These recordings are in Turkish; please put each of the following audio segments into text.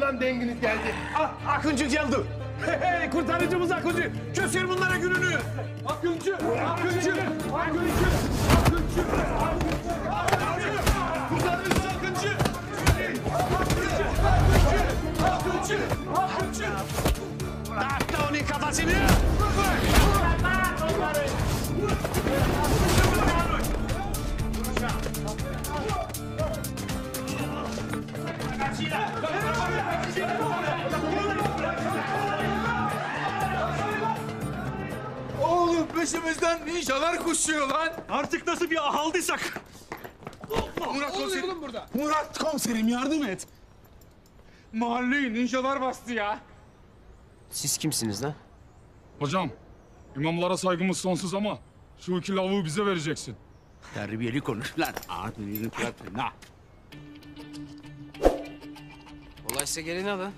ağzından denginiz geldi. Akıncı geldi. Hey, kurtarıcımız Akıncı. Göster bunlara gününü. Akıncı, Akıncı, Akıncı, Akıncı, kurtarıcımız Akıncı. Akıncı, Akıncı, Akıncı. Dağıttı onun kafasını. Oğlum peşimizden ninjalar koşuyor lan. Artık nasıl bir ahaldıysak. Murat komiserim burada. Murat komiserim yardım et. Mahalleyi ninjalar bastı ya. Siz kimsiniz lan? Hocam, imamlara saygımız sonsuz ama şu iki lavuğu bize vereceksin. Terbiyeli konuş lan. Ağzını bırakın ha. Olaysa gelin alın.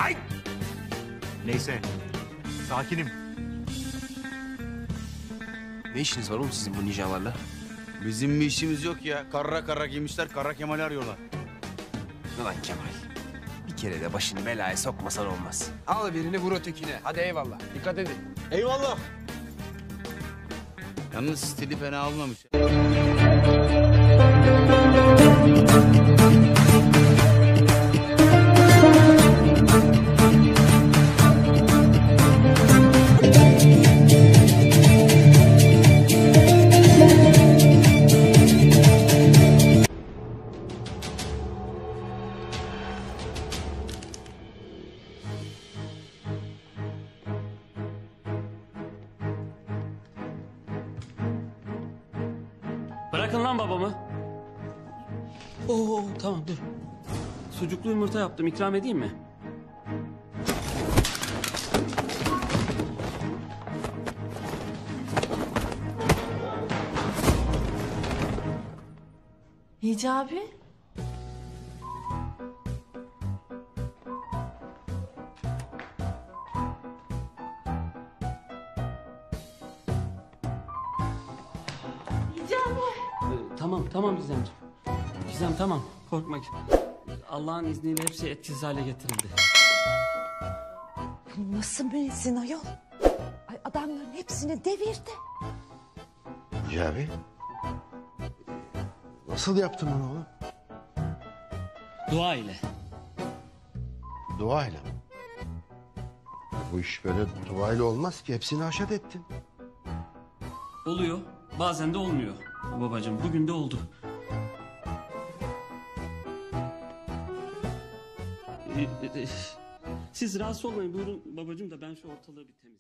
Ay! Neyse. Sakinim. Ne işiniz var oğlum sizin bu ninjalarla? Bizim bir işimiz yok ya. Kara giymişler. Kara Kemal'i arıyorlar. Ulan Kemal. Bir kere de başını belaya sokmasan olmaz. Al birini vur ötekine. Hadi eyvallah. Dikkat edin. Eyvallah. Yalnız stili fena olmamış. Bırakın lan babamı. Oo tamam dur. Sucuklu yumurta yaptım, ikram edeyim mi? Hicabi. Tamam Gizemciğim. Gizem tamam, korkma. Allah'ın izniyle hepsi etkisiz hale getirildi. Nasıl müezzin ayol? Ay adamların hepsini devirdi. Hicabi. Nasıl yaptın onu oğlum? Dua ile. Duayla mı? Bu iş böyle duayla olmaz ki. Hepsini haşat ettin. Oluyor, bazen de olmuyor. Babacığım, bugün de oldu. Siz rahatsız olmayın, buyurun babacığım da ben şu ortalığı bir temizleyeyim.